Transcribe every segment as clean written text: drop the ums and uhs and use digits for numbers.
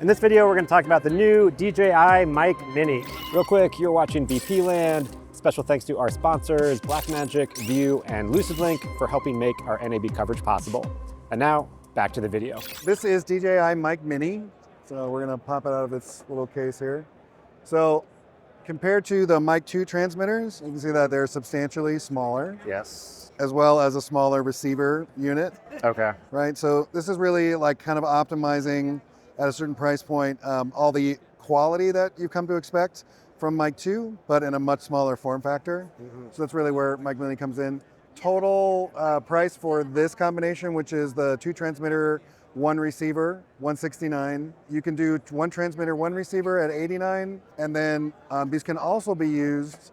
In this video, we're going to talk about the new DJI Mic Mini. Real quick, you're watching VP Land. Special thanks to our sponsors, Blackmagic, View, and LucidLink for helping make our NAB coverage possible. And now, back to the video. This is DJI Mic Mini. So we're going to pop it out of its little case here. So compared to the Mic 2 transmitters, you can see that they're substantially smaller. Yes. As well as a smaller receiver unit. Okay. Right, so this is really like kind of optimizing at a certain price point all the quality that you've come to expect from Mic 2, but in a much smaller form factor. So that's really where Mic Mini comes in. Total price for this combination, which is the 2 transmitter, 1 receiver, $169. You can do 1 transmitter, 1 receiver at $89, and then these can also be used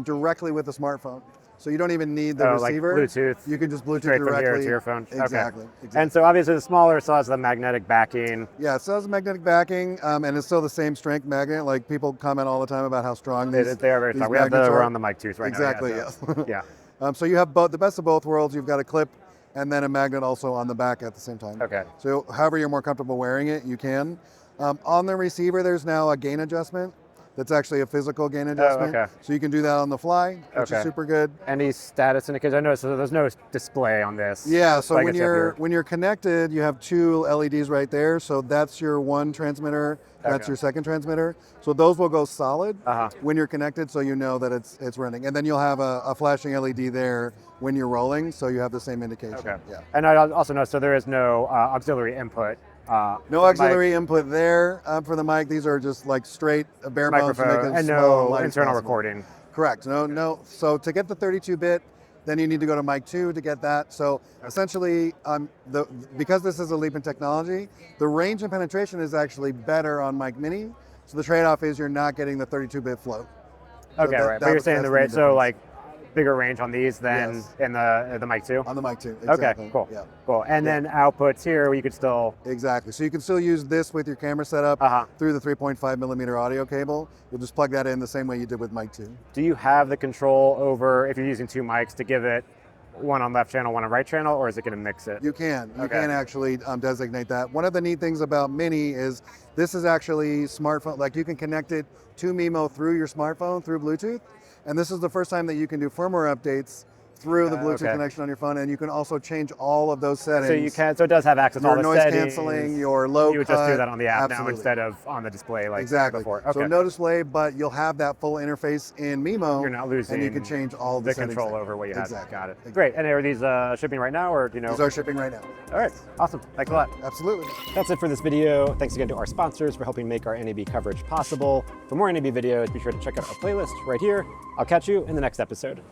directly with a smartphone. So you don't even need the receiver. Like Bluetooth. You can just Bluetooth straight directly from here to your phone. Exactly. Okay. And so obviously the smaller still has the magnetic backing. Yeah, it still has magnetic backing, and it's still the same strength magnet. Like people comment all the time about how strong these They are very strong. We're on the Mic 2s right exactly, now. Exactly, yeah. Yeah. So you have both, the best of both worlds. You've got a clip and then a magnet also on the back at the same time. Okay. So however you're more comfortable wearing it, you can. On the receiver, there's now a gain adjustment. That's actually a physical gain adjustment. Oh, okay. So you can do that on the fly, which is super good. Any status indicators? I noticed there's no display on this. Yeah, so when you're connected, you have 2 LEDs right there. So that's your 1 transmitter, that's your 2nd transmitter. So those will go solid when you're connected, so you know that it's running. And then you'll have a flashing LED there when you're rolling, so you have the same indication. Okay. Yeah. And I also know, so there is no auxiliary input. No auxiliary input there for the mic. These are just like straight bare bones to make it and small no and internal recording. Correct. No. So to get the 32-bit, then you need to go to Mic 2 to get that. So essentially, because this is a leap in technology, the range and penetration is actually better on Mic Mini. So the trade-off is you're not getting the 32-bit float. Okay, right. But you're saying the range, so like bigger range on these than in the Mic 2? On the Mic 2, exactly. Okay, cool. Yeah. Cool. And then outputs here, you could still... Exactly. So you can still use this with your camera setup through the 3.5 millimeter audio cable. You'll just plug that in the same way you did with Mic 2. Do you have the control over, if you're using 2 mics, to give it one on left channel, one on right channel, or is it going to mix it? You can. You can actually designate that. One of the neat things about Mini is this is actually smartphone, like you can connect it to MIMO through your smartphone, through Bluetooth. And this is the first time that you can do firmware updates through the Bluetooth connection on your phone, and you can also change all of those settings. So you can. So it does have access to all the noise settings. Canceling, your low cut. You would just do that on the app now instead of on the display like before. Okay. So no display, but you'll have that full interface in MIMO. You're not losing. And you can change all the settings control over what you have. Exactly. Got it. Great. And are these shipping right now, or do you know? These are shipping right now. All right. Awesome. Thanks a lot. Absolutely. That's it for this video. Thanks again to our sponsors for helping make our NAB coverage possible. For more NAB videos, be sure to check out our playlist right here. I'll catch you in the next episode.